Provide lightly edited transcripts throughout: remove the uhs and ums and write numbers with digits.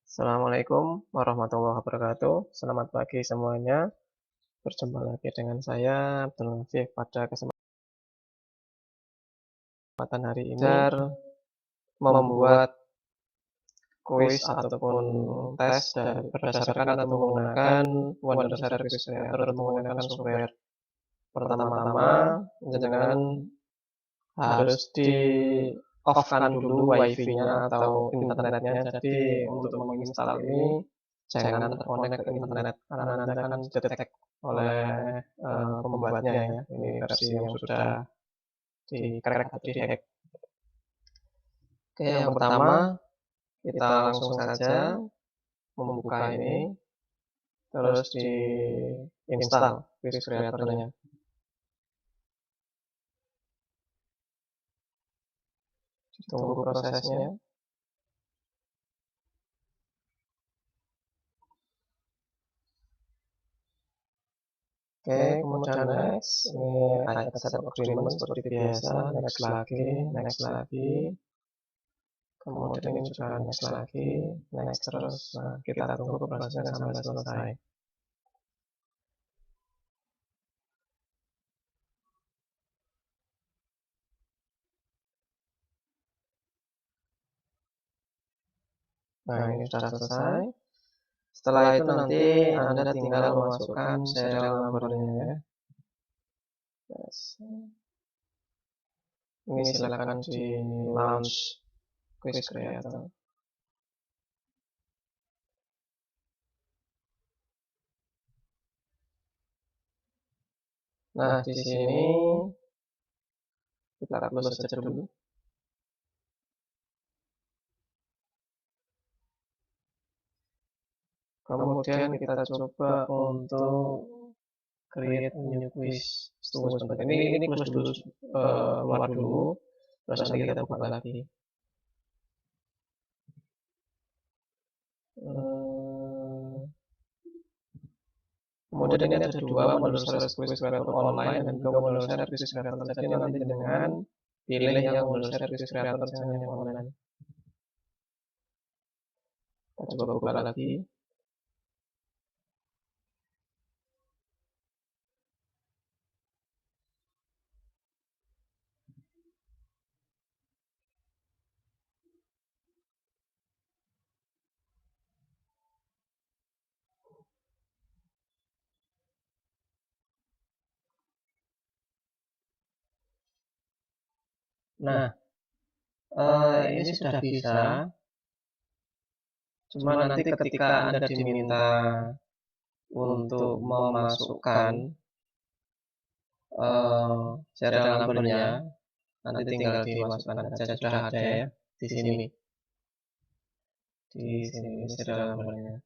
Assalamualaikum warahmatullahi wabarakatuh. Selamat pagi semuanya. Berjumpa lagi dengan saya Abdul Latif pada kesempatan hari ini membuat kuis ataupun tes berdasarkan atau menggunakan Wonder Service Creator atau menggunakan software. Pertama-tama, dengan harus di off-kan dulu wifi-nya atau internetnya. Jadi untuk menginstal ini jangan terkonek ke internet karena nanti akan didetek oleh pembuatnya ya. Ini versi yang sudah di-crack atau di-hack. Oke, yang pertama kita langsung saja membuka ini, terus di install Quiz Creator-nya. Tunggu prosesnya. Oke, kemudian next. Ini accept agreement seperti biasa. Next lagi. Kemudian ini juga next lagi, next terus. Nah, kita tunggu prosesnya sampai selesai. Nah, ini sudah selesai. Setelah itu nanti Anda tinggal memasukkan serial number-nya ya. Yes. Ini silakan di launch Quiz Creator. Nah, di sini kita close saja dulu. Kemudian kita coba untuk create new quiz. Tunggu sebentar. Ini close dulu, keluar dulu. Terus nanti kita buka lagi. Kemudian ini ada dua modul service quiz creator online dan dua modul service quiz creator. Jadi nanti dengan pilih yang modul service creator yang online. Kita coba buka lagi. Nah, ini sudah bisa. Cuma nanti ketika Anda diminta untuk memasukkan serial number-nya, nanti tinggal dimasukkan saja, sudah ada ya di sini. Di sini serial number-nya.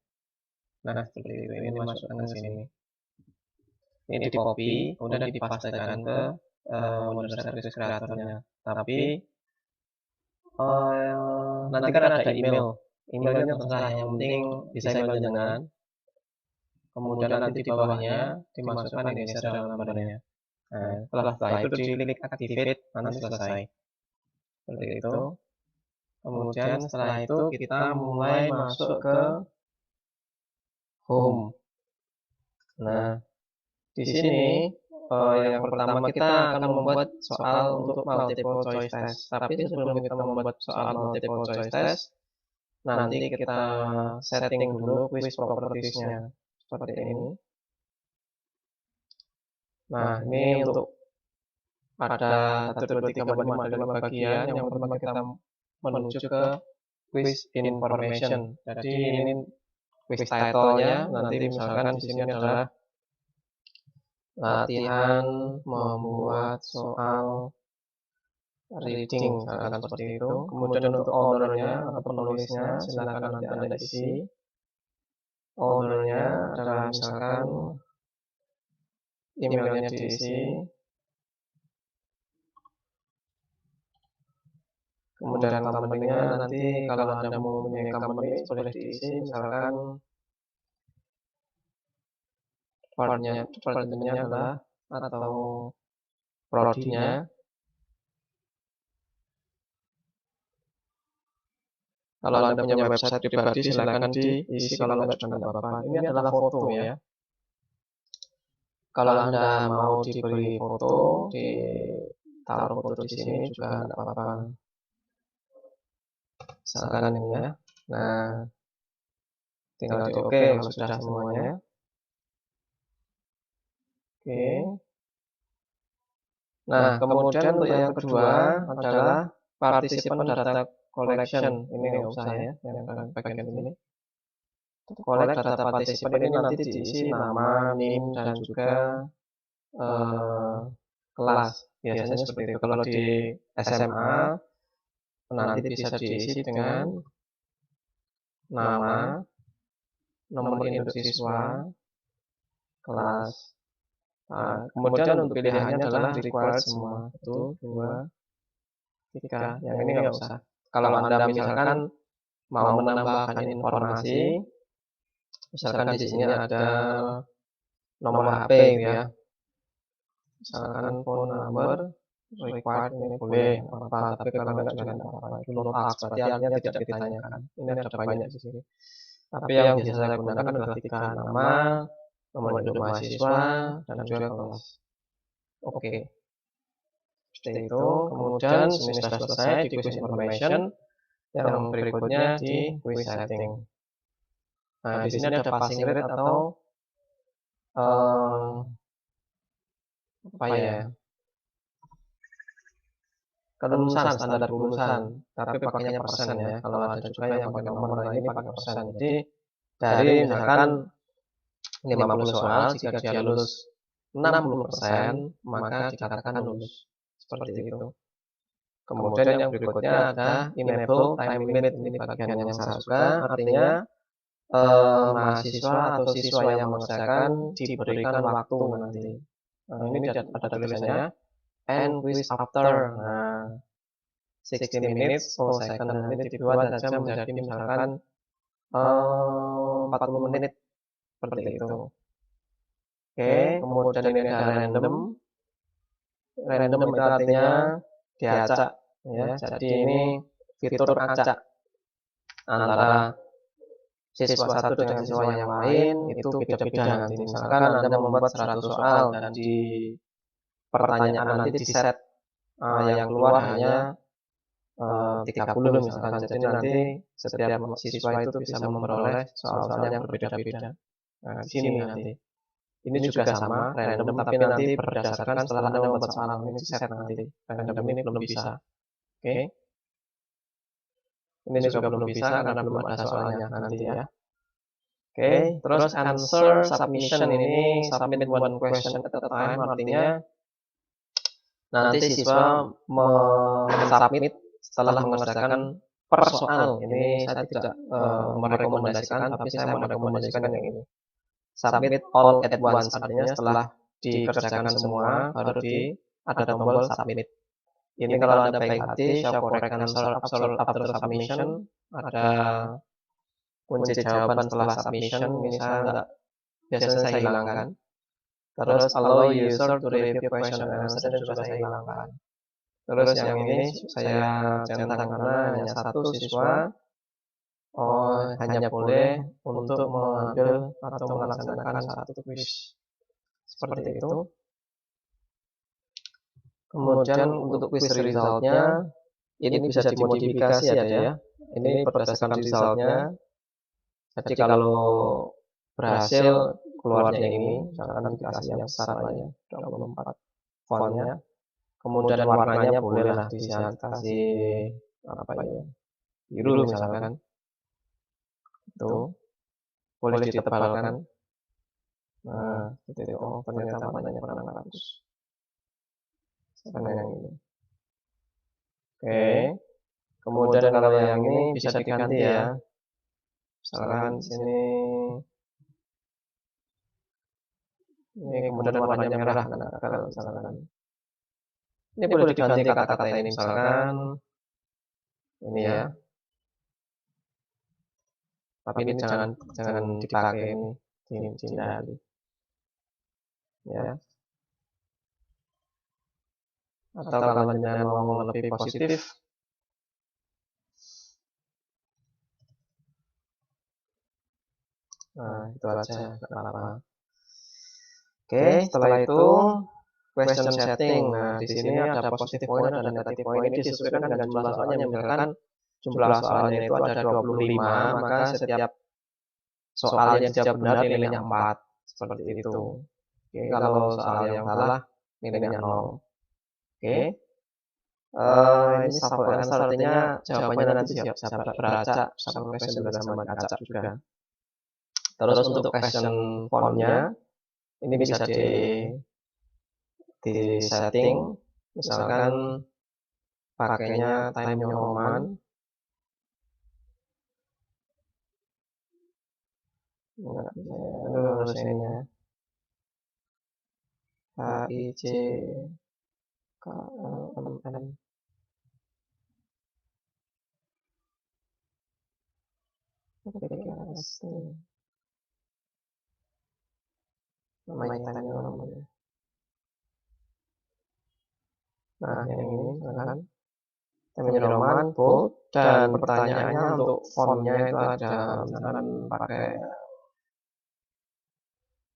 Nah, seperti itu. Ini dimasukkan ke sini. Ini di copy, kemudian dipastekan ke model service creator-nya. Tapi nanti kan ada emailnya terserah, yang penting bisa email dengan. Kemudian nanti di bawahnya dimasukkan ini serial number-nya. Nah, setelah itu diklik activate, nanti selesai. Seperti itu. Kemudian setelah itu kita mulai masuk ke home. Nah, di sini yang pertama kita akan membuat soal untuk multiple choice test. Tapi sebelum kita membuat soal multiple choice test, nanti kita setting dulu quiz properties-nya seperti ini. Nah, ini untuk pada 1, 2, 3, 4, 5 ada 5 bagian. Yang pertama kita menuju ke quiz information. Jadi ini quiz title-nya. Nanti misalkan di sini adalah latihan membuat soal reading, misalkan seperti itu. Kemudian untuk owner-nya atau penulisnya, silakan nanti Anda isi. Owner-nya adalah misalkan emailnya diisi. Kemudian company-nya nanti kalau Anda mempunyai company boleh diisi, misalkan department-nya adalah atau prodi-nya. Kalau Anda punya website pribadi silakan diisi, kalau nggak juga nggak apa-apa. Ini adalah foto ya. Kalau Anda mau diberi foto, ditaruh foto di sini juga nggak apa-apa. Misalkan ini ya. Nah, tinggal di oke kalau sudah semuanya. Oke. Nah, kemudian untuk yang kedua adalah participant data collection. Ini nggak usah ya, yang bagian ini. Collect data participant ini nanti diisi nama, NIM, dan juga kelas. Biasanya seperti itu. Kalau di SMA nanti bisa diisi dengan nama, nomor induk siswa, kelas. Nah, kemudian untuk pilihannya adalah required semua. 1, 2, 3. Yang ini nggak usah. Kalau Anda misalkan mau menambahkan informasi, misalkan di sini ada nomor HP gitu ya. Misalkan phone number required, ini boleh apa, tapi kalau enggak juga enggak apa-apa. Itu not asked, berarti artinya tidak ditanyakan. Ini ada banyak di sini. Tapi yang biasa saya gunakan adalah 3 nama, nomor induk mahasiswa, dan juga kelas. Oke. Seperti itu. Kemudian ini sudah selesai di quiz information. Yang berikutnya di quiz setting. Nah, di sini ada passing rate atau apa ya? Kelulusan, standar kelulusan, tapi pakainya persen ya. Kalau ada juga yang pakai nomor, nah ini pakai persen. Jadi dari misalkan 50 soal, jika dia lulus 60%, maka dikatakan lulus. Seperti itu. Kemudian yang berikutnya ada enable time limit. Ini bagian yang saya suka, artinya mahasiswa atau siswa yang mengerjakan diberikan waktu nanti. Nah, ini ada tulisannya and quiz after. Nah, 60 minutes per second. Nah, ini dibuat saja menjadi misalkan 40 menit seperti itu. Oke, kemudian ini ada random. Random itu artinya diacak ya. Jadi ini fitur acak antara siswa satu dengan siswa yang lain itu beda-beda nanti. Misalkan Anda membuat 100 soal dan di pertanyaan nanti di set yang keluar hanya 30 misalkan. Jadi nanti setiap siswa itu bisa memperoleh soal-soal yang berbeda-beda. Nah, di sini nanti. Ini juga sama, random, tapi nanti berdasarkan setelah Anda membuat soal ini set nanti. Random ini belum bisa. Oke. Ini juga belum bisa karena belum ada soalnya nanti ya. Oke, terus answer submission ini submit one question at a time, artinya nanti siswa mensubmit setelah mengerjakan per soal. Ini saya tidak merekomendasikan, tapi saya merekomendasikan yang ini. Submit all at once, artinya setelah dikerjakan semua, baru ada tombol submit. Ini kalau Anda baik hati, show correct answer after submission, ada kunci jawaban setelah submission, ini saya enggak, biasanya saya hilangkan. Terus allow user to review question and answer juga saya hilangkan. Terus yang ini saya centang karena hanya satu siswa hanya boleh untuk mengambil atau melaksanakan satu quiz. Seperti itu. Kemudian untuk quiz resultnya ini bisa dimodifikasi ya. Ini berdasarkan resultnya. Jadi kalau berhasil keluarnya ini, misalkan dikasih yang besar lah ya, 24 fontnya. Kemudian warnanya bolehlah dikasih apa ya, biru misalkan. Itu boleh ditebalkan. Nah, seperti itu. Oh, ternyata warnanya kurang bagus. Misalkan yang ini. Oke. Kemudian kalau yang ini bisa diganti ya. Misalkan di sini ini kemudian warnanya merah kalau misalkan. Ini boleh diganti kata-kata ini misalkan ini ya. Tapi ini jangan dipakai ini, dihindari. Ya. Atau kalau jenengan mau lebih positif, Nah, itu aja, nggak apa-apa. Oke, setelah itu question setting. Nah, di sini ada positive point, ada negative point. Ini disesuaikan dengan jumlah soalnya. Misalkan jumlah soalnya itu ada 25, maka setiap soal yang dijawab benar nilainya 4. Seperti itu. Oke, kalau soal yang salah nilainya 0. Oke. Ini sampel answer artinya jawabannya nanti siap beracak, sama question juga sama acak juga. Terus untuk question fontnya ini bisa di setting, misalkan pakainya Time New Roman. Enggak bisa ya, harus ininya HIJ KLMN. Namanya Time New Roman. Nah, yang ini misalkan Time New Roman bold, dan pertanyaannya untuk fontnya itu ada misalkan pakai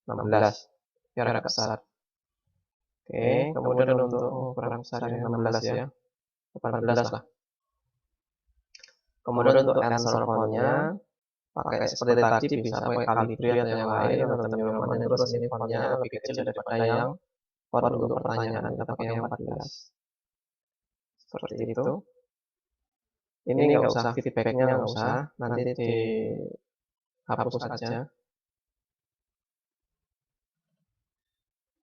16 biar agak besar. Oke, kemudian untuk ukuran besar ya 16 ya, 18 lah. Kemudian untuk answer fontnya pakai seperti tadi, bisa pakai Calibri atau yang lain atau Time New Roman. Terus ini fontnya lebih kecil daripada yang font untuk pertanyaan, kita pakai yang 14. Seperti itu. Ini nggak usah, feedbacknya nggak usah, nanti dihapus aja.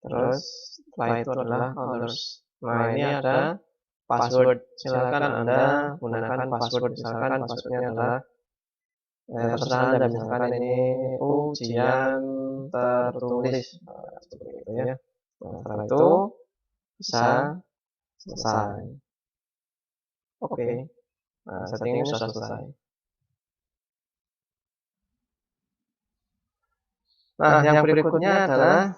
Terus setelah itu adalah others. Nah, ini ada password. Silakan Anda gunakan password. Misalkan passwordnya adalah terserah Anda, misalkan ini ujian tertulis, seperti itu ya. Nah, setelah itu bisa selesai. Oke. Nah, settingnya sudah selesai. Nah, yang berikutnya adalah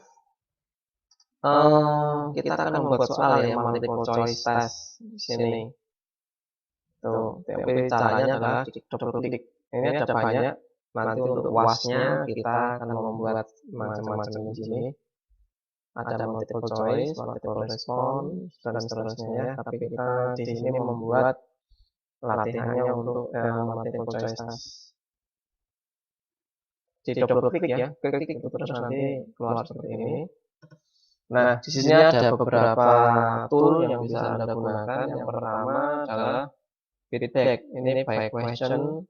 kita akan membuat soal yang multiple choice test di sini. Tuh, tapi caranya adalah double klik. Ini ada banyak. Nanti untuk UASnya kita akan membuat macam-macam di sini. Ada multiple choice, multiple response, dan seterusnya ya. Tapi kita di sini membuat latihannya untuk multiple choice test. Di double klik ya, klik itu terus nanti keluar seperti ini. Nah, di sini ada beberapa tool yang bisa Anda gunakan. Yang pertama adalah feedback. Ini by question,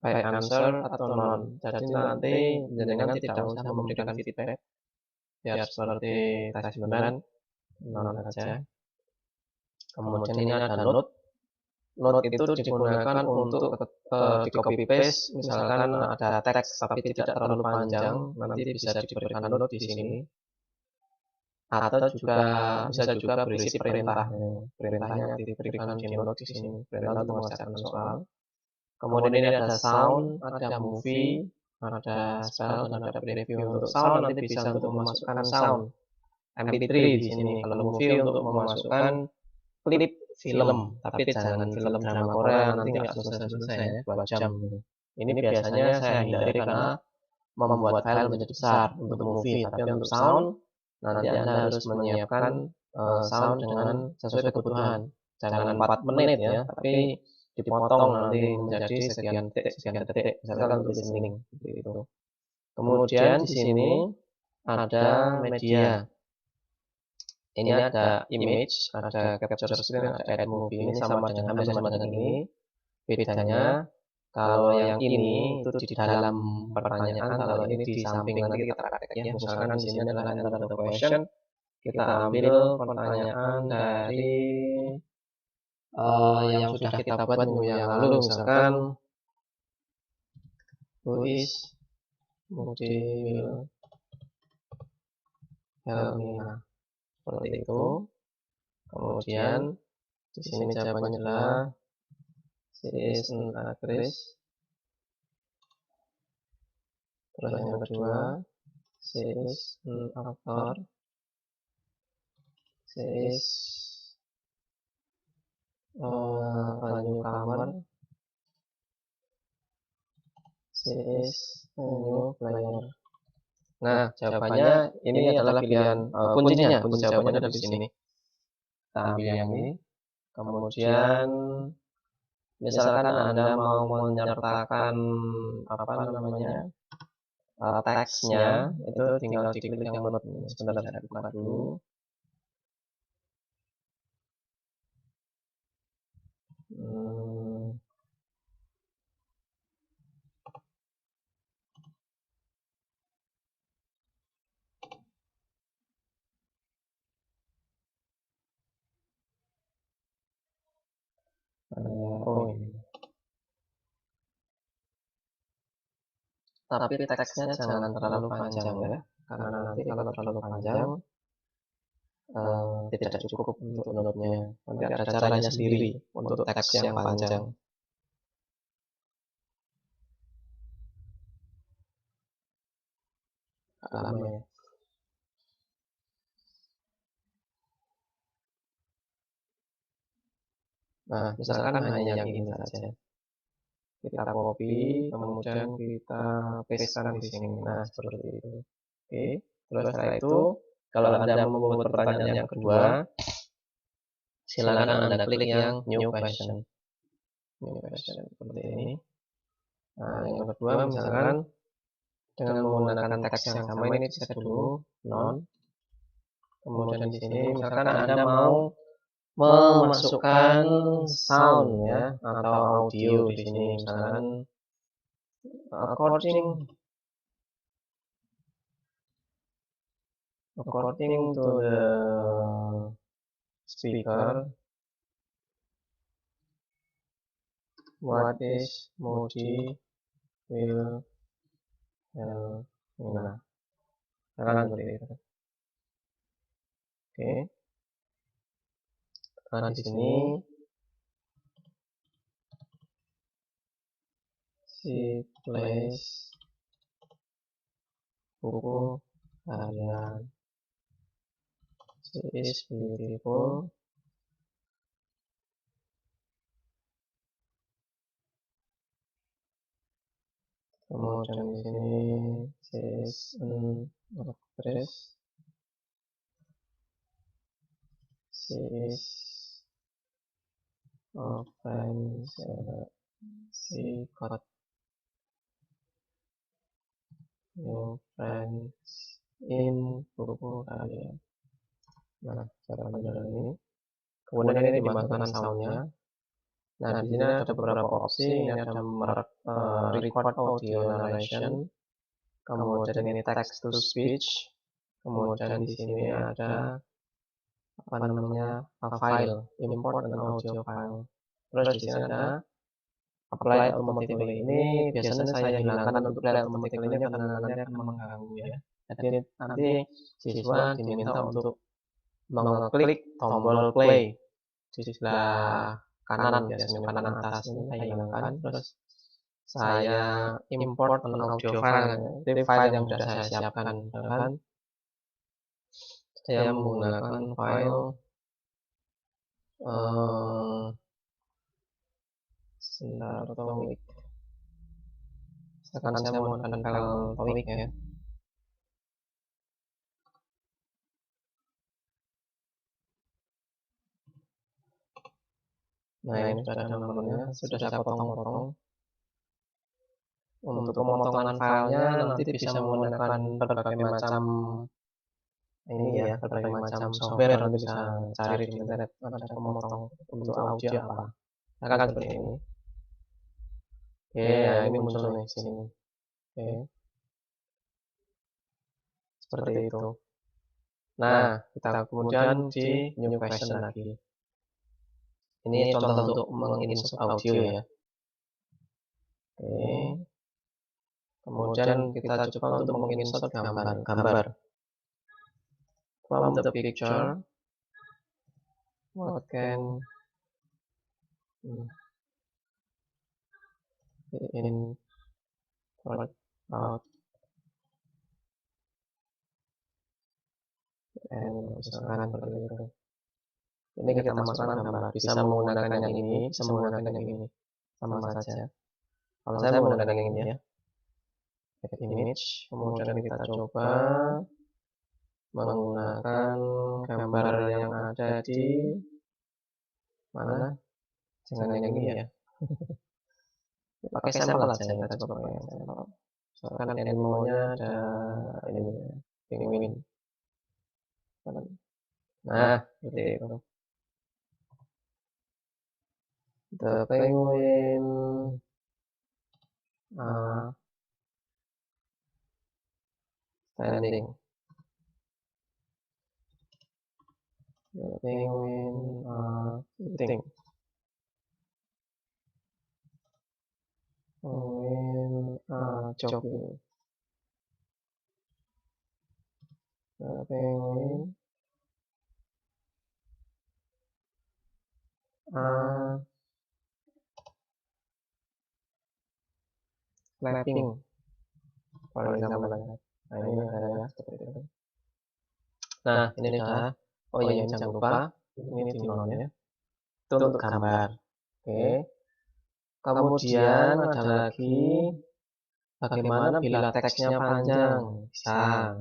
by answer, atau non. Jadi nanti jenengan tidak usah memberikan feedback, biar seperti tes beneran, non aja. Kemudian ini ada note. Note itu digunakan untuk di copy paste. Misalkan ada teks tapi tidak terlalu panjang, nanti bisa diberikan note di sini. Atau juga bisa juga berisi perintah. Perintahnya diberikan di note di sini. Perintah untuk mengerjakan soal. Kemudian ini ada sound, ada movie, ada spell, dan ada preview. Untuk sound nanti bisa untuk memasukkan sound MP3 di sini. Kalau movie untuk memasukkan klip film, tapi jangan film drama Korea, nanti nggak selesai-selesai ya, 2 jam. Ini biasanya saya hindari karena membuat file menjadi besar untuk movie, tapi untuk sound nanti Anda harus menyiapkan sound dengan sesuai kebutuhan. Jangan 4 menit ya, tapi dipotong nanti menjadi sekian detik, misalkan untuk listening seperti itu. Kemudian di sini ada media. Ini ada image, ada capture screen, ada add movie. Ini sama dengan ini. Bedanya kalau yang ini itu di dalam pertanyaan, kalau ini di samping. Nanti kita praktek ya. Misalkan di sini adalah enter the question. Kita ambil pertanyaan dari yang sudah kita buat minggu yang lalu. Misalkan who is model Helmina, seperti itu. Kemudian di sini jawabannya adalah she is an actress. Terus yang kedua, she is an actor. She is a newcomer. She is a new player. Nah, jawabannya ini adalah pilihan kuncinya. Kunci jawabannya ada di sini. Kita ambil yang ini. Kemudian misalkan Anda mau menyertakan apa namanya teksnya, itu tinggal diklik yang menurut ini. Sebentar saya buka dulu. Oh ini. Tapi teksnya jangan terlalu panjang ya, karena nanti kalau terlalu panjang tidak cukup untuk downloadnya. Nanti ada caranya sendiri untuk teks yang panjang. Lama ya. Nah, misalkan hanya yang ini saja. Kita copy, kemudian kita pastekan di sini. Nah, seperti itu. Oke. Terus setelah itu, kalau Anda membuat pertanyaan yang kedua, silakan Anda klik yang new question. New question seperti ini. Nah, yang kedua misalkan dengan menggunakan teks yang sama ini cek dulu non. Kemudian di sini misalkan Anda mau memasukkan sound ya atau audio di sini misalkan according to the speaker, what is Moody will nah, sekarang seperti itu. Oke. Nah di sini si plays buku harian. She is beautiful. Kemudian di sini she is an actress. She is a friend. She got new friends in buku harian. Nah, cara menjalan ini. Kemudian ini dimasukkan soundnya. Nah, di sini ada beberapa opsi. Ini ada record audio narration. Kemudian ini text to speech. Kemudian di sini ada apa namanya file, import an audio file. Terus di sini ada apply automatically. Ini biasanya saya hilangkan untuk apply automatically ini karena nanti akan mengganggu ya. Jadi nanti siswa diminta untuk mengklik tombol play di sebelah kanan biasanya kanan atas ini saya hilangkan. Terus saya import an audio file. Itu file yang sudah saya siapkan. Misalkan saya menggunakan file sebentar TOEIC. Sekarang saya menggunakan file TOEIC ya. Nah ini sudah ada nomornya, sudah saya potong-potong. Untuk pemotongan filenya nanti bisa menggunakan berbagai macam ini ya, berbagai macam software nanti bisa cari di internet ada pemotong untuk audio apa. Akan seperti ini. Oke, ya ini muncul nih sini. Oke. Seperti itu. Nah, kita kemudian di new question lagi. Ini contoh untuk menginsert audio ya. Oke. Kemudian kita coba untuk menginsert gambar. From the picture, what can in out and misalkan seperti itu. Ini kita masukkan gambar. Bisa menggunakan yang ini, bisa menggunakan yang ini, sama saja. Kalau saya menggunakan yang ini ya. edit image, kemudian kita coba menggunakan gambar yang ada di mana, jangan yang ini ya, pakai sampel aja, kita coba pakai sampel. Misalkan animalnya ada ini penguin. Nah, seperti itu. The penguin standing. The penguin eating. Penguin jogging. The penguin clapping. Kalau example lagi. Nah, ini adalah seperti itu. Nah, ini sudah. Oh iya, ini jangan lupa. Ini timbalnya. Itu untuk gambar. Oke. Kemudian ada lagi bagaimana bila teksnya panjang. Bisa.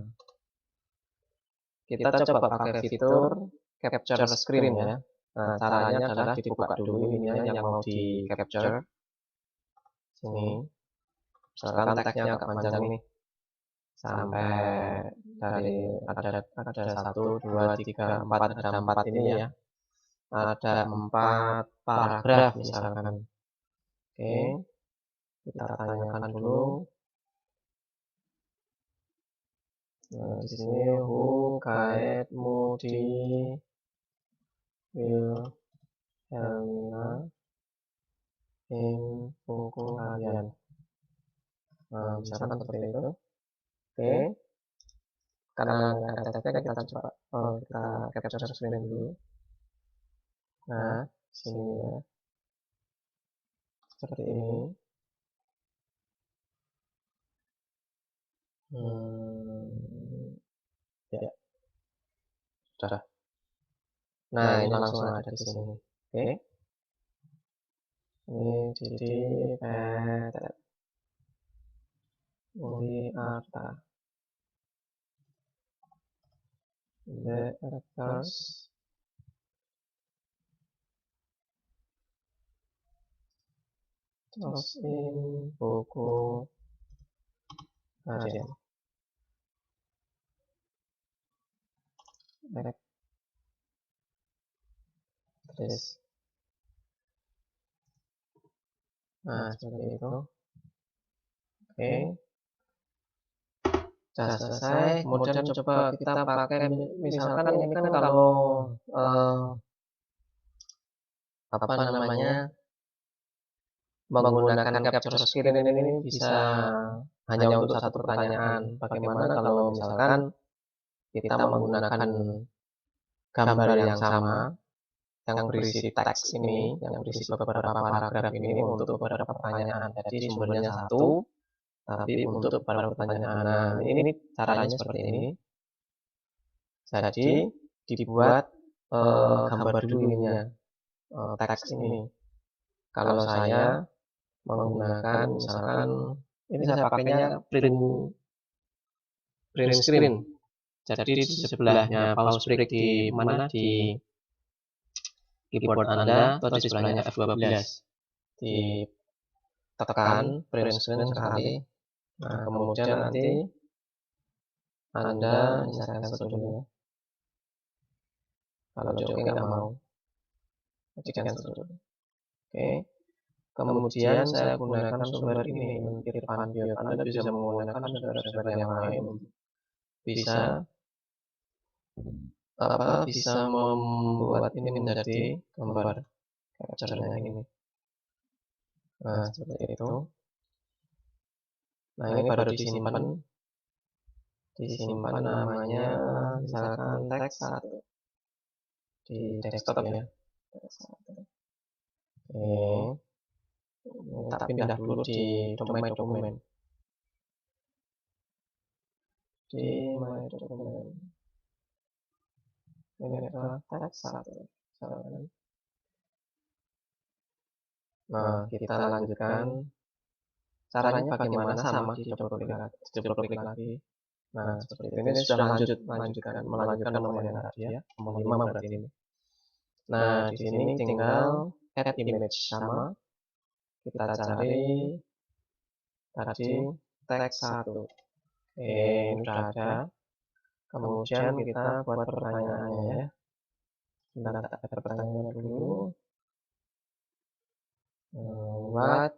Kita coba pakai fitur capture screen ya. Nah, caranya adalah dibuka dulu ininya yang mau di capture. Sini. Misalkan teksnya agak panjang nih. Sampai dari ada 1, 2, 3, 4, ada 4 ini ya. Ada 4 paragraf misalkan. Oke. Kita tanyakan dulu. Nah, di sini who guide-mu di Wilhelmina in buku harian. Nah, misalkan seperti itu. Oke. Karena nggak ada teksnya, kita coba kita capture screen dulu. Nah, sini ya. Seperti ini. Ya, sudah. Nah, ini langsung ada di sini. Oke. Ini Didi Petet Uli Arta. The actors terus in buku harian. Terus. Nah, seperti itu. Oke. Sudah selesai. Kemudian coba kita pakai, misalkan ini kan kalau apa namanya, menggunakan capture screen ini bisa hanya untuk satu pertanyaan. Bagaimana kalau misalkan kita menggunakan gambar yang sama, yang berisi teks ini, yang berisi beberapa paragraf ini untuk beberapa pertanyaan. Jadi sumbernya satu, tapi untuk beberapa pertanyaan. Nah, ini caranya seperti ini. Jadi dibuat gambar dulu ininya, teks ini. Kalau saya menggunakan misalkan ini saya pakainya print screen. Jadi di sebelahnya pause break di mana, di keyboard Anda atau di sebelahnya F12. Ditekan print screen sekali. Nah, kemudian nanti Anda misalkan cancel dulu ya. Kalau di oke nggak mau, jadi cancel dulu. Oke. Kemudian saya gunakan sumber ini, Irfan Biot. Anda bisa menggunakan sumber-sumber yang lain. Bisa bisa membuat ini menjadi gambar capture-nya ini. Nah, seperti itu. Nah, ini baru disimpan namanya misalkan teks 1 di desktop ya. Oke. Kita pindah dulu di dokumen. Di my dokumen. Ini adalah teks 1. Nah, kita lanjutkan Caranya bagaimana? Sama, di double klik lagi. Nah, seperti itu. Ini sudah melanjutkan nomor yang tadi ya, nomor 5 berarti ini. Nah, di sini tinggal add image, sama kita cari tadi teks 1. Ini sudah ada. Kemudian kita buat pertanyaannya ya. Bentar, kita add pertanyaannya dulu. What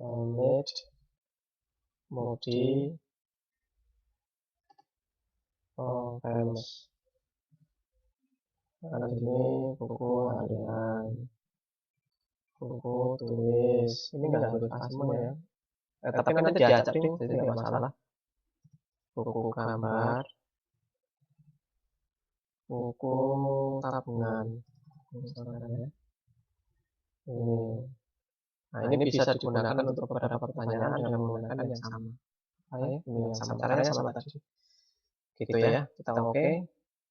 image Modi famous? Nah, di sini buku harian, buku tulis. Ini nggak harus semua ya. Tapi nanti diacak deh, jadi nggak masalah. Buku gambar, buku tabungan, misalnya ya. Nah, ini bisa digunakan untuk beberapa pertanyaan dengan menggunakan yang sama. Ini yang sama, caranya sama tadi. Gitu ya, kita oke.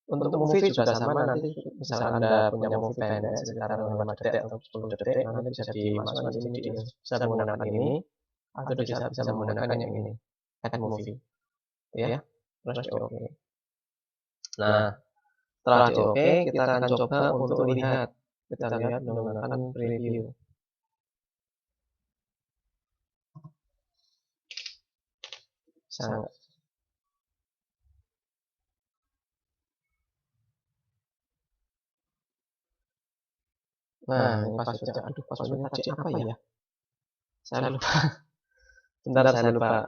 Untuk movie juga sama, nanti misalnya Anda punya movie pendek sekitar 5 detik atau 10 detik, nanti bisa dimasukkan di sini, bisa menggunakan ini, atau bisa menggunakan yang ini, add movie. Ya, terus di oke. Nah, setelah di oke, kita akan coba untuk lihat. Kita lihat menggunakan preview. Sangat. Nah, ini passwordnya. Aduh, passwordnya tadi apa ya? Saya lupa. Bentar, saya lupa.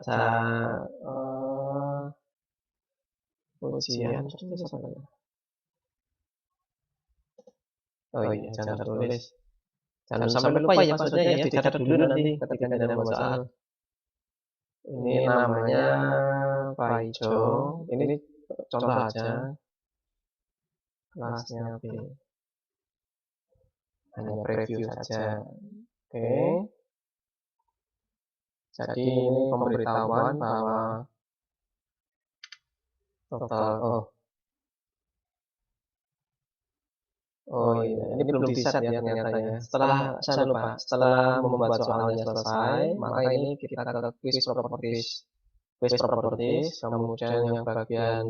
Ujian tertulis apa ya? Oh iya, jangan tertulis. Jangan sampai lupa ya passwordnya ya. Dicatat dulu nanti ketika Anda membuat soal. Ini namanya Pak Ijo. Ini contoh aja. Kelasnya B. Hanya preview saja. Oke. Jadi ini pemberitahuan bahwa total iya, ini belum di-set ya ternyata ya. Setelah membuat soalnya selesai, maka ini kita ke quiz properties, kemudian yang bagian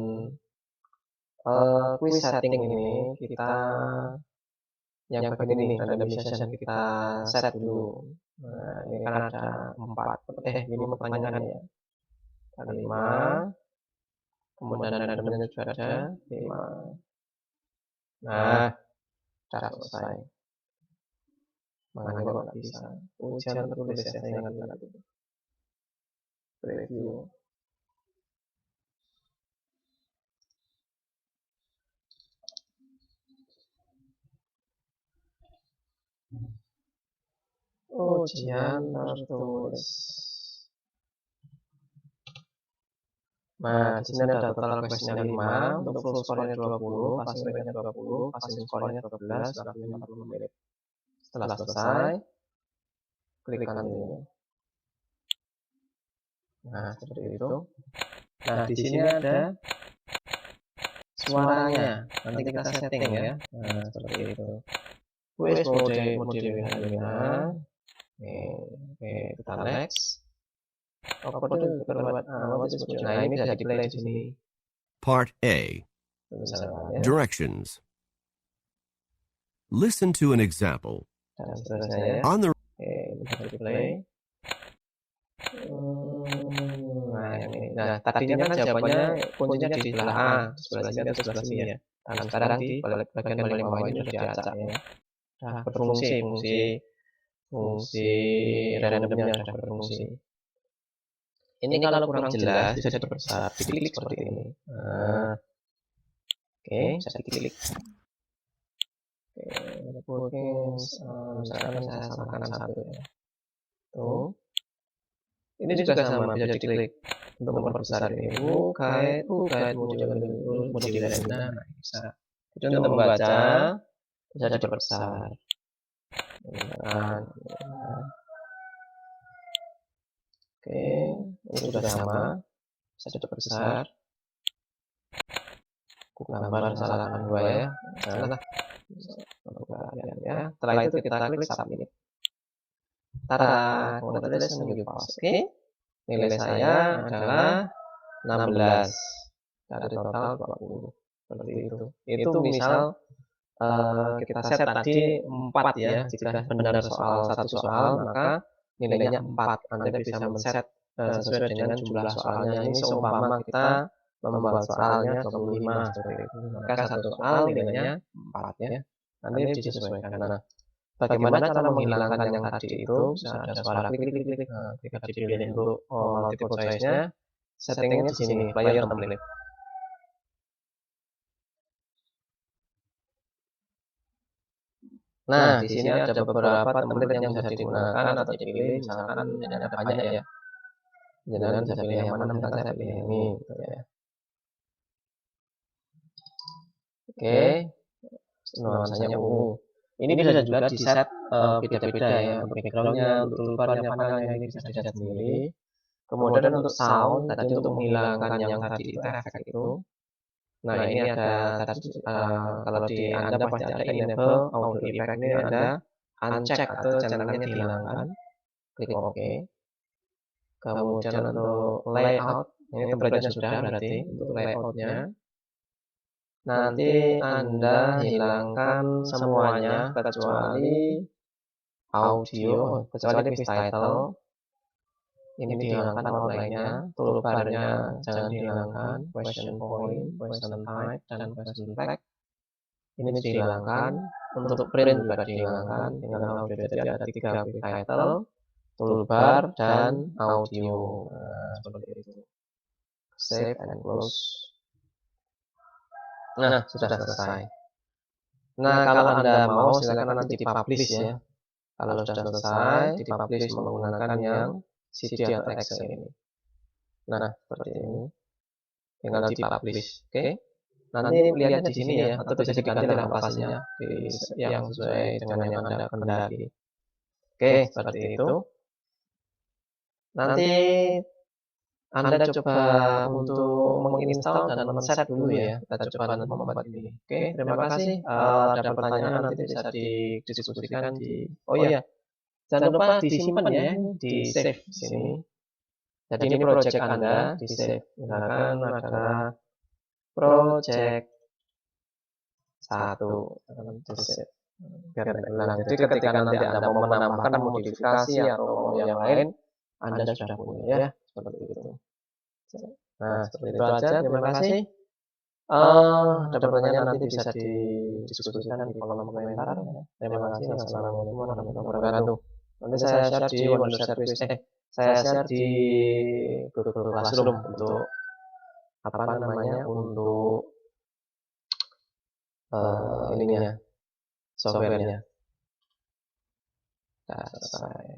quiz setting ini kita yang bagian ini randomization kita set dulu. Nah, ini kan ada 5 pertanyaan ya. Ada 5, kemudian randomnya juga ada 5. Nah, sudah selesai. Makanya kok nggak bisa. Ujian tertulis ya, saya ingat lagi. Preview. Ujian tertulis. Nah, di sini ada total question-nya 5, untuk full score-nya 20, passing rate-nya 20, passing score-nya 12, waktu 40 menit. Setelah selesai, klik kanan ini. Nah, seperti itu. Nah, di sini ada suaranya. Nanti kita setting ya. Nah, seperti itu. Quiz mode Wina. Oke, kita next. Nah, ini bisa di-play di sini. Part A. Misalnya, Directions. Listen to an example. dan seterusnya ya. On the Ini bisa di-play. Nah, yang ini. Nah, tadinya kan jawabannya kuncinya di sebelah A, di sebelah sini atau sebelah sini ya. Dan sekarang di bagian paling bawah ini sudah diacak ya. Sudah berfungsi, fungsi randomnya sudah berfungsi. Ini kalau kurang jelas bisa diperbesar, diklik seperti ini. Nah, oke, bisa diklik. Oke, misalkan saya salah kanan 1 ya. Tuh. Ini juga sama, bisa diklik untuk memperbesar ini. Guide model nah, bisa. Jadi untuk membaca bisa diperbesar. Oke, ini sudah sama, bisa diperbesar. Aku gambar salahkan 2 ya. Salah. Ya. Setelah itu kita klik submit. Tara, congratulations you pass. Oke, nilai saya adalah 16 dari total 20. Seperti itu. Itu misal kita set tadi 4 ya. Jika benar satu soal, maka nilainya 4. Anda bisa men-set sesuai dengan jumlah soalnya. Ini seumpama kita membuat soalnya 25 seperti itu. Maka satu soal nilainya 4 ya. Nanti disesuaikan. Nah, bagaimana cara menghilangkan yang tadi itu? Bisa ada suara klik-klik. Nah, ketika dipilih untuk multiple choice-nya, settingnya di sini, player template. Nah, di sini ada beberapa template yang bisa digunakan atau dipilih, misalkan ada banyak ya. Jangan bisa pilih yang mana, misalkan saya pilih ini gitu ya. Oke, nuansanya ungu. Ini bisa juga di set beda-beda ya, untuk backgroundnya, untuk toolbarnya, panelnya ini bisa di set sendiri. Kemudian untuk sound, tadi untuk menghilangkan yang tadi itu efek itu. Nah, ini ada tadi kalau di Anda pasti ada enable audio effect, ini ada uncheck atau channelnya dihilangkan. Klik OK. Kemudian untuk layout, ini template-nya sudah berarti untuk layoutnya. Nanti Anda hilangkan semuanya kecuali audio, kecuali page title. Ini dihilangkan outline-nya, toolbar-nya jangan dihilangkan, question point, question type, dan question tag. Ini dihilangkan, untuk print juga dihilangkan, tinggal audio. Jadi ada 3 page title, toolbar, dan audio. Nah, seperti itu. Save and close. Nah, sudah selesai. Nah, kalau Anda mau silakan nanti dipublish ya. Kalau sudah selesai, dipublish menggunakan yang CD atau Excel ini. Nah, seperti ini. Tinggal dipublish. Oke. Nanti lihatnya di sini ya, atau bisa diganti lokasinya yang sesuai dengan yang Anda kehendaki. Oke, seperti itu. Nanti Anda coba untuk menginstal dan men-set dulu ya. Kita coba nanti membuat ini. Oke, terima kasih. Ada pertanyaan nanti bisa didiskusikan di. Oh iya, jangan lupa disimpan ya, di save di sini. Jadi ini project Anda di save. Misalkan adalah project 1 di save. Biar tidak hilang. Jadi ketika nanti Anda mau menambahkan modifikasi atau yang lain, Anda sudah punya ya, seperti itu. Nah, seperti itu aja. Terima kasih. Ada pertanyaan nanti bisa didiskusikan di kolom komentar. Terima kasih. Wassalamualaikum warahmatullahi wabarakatuh. Nanti saya share di Wonder Service. Saya share di Google Classroom untuk apa namanya, untuk ininya, softwarenya. Sudah selesai.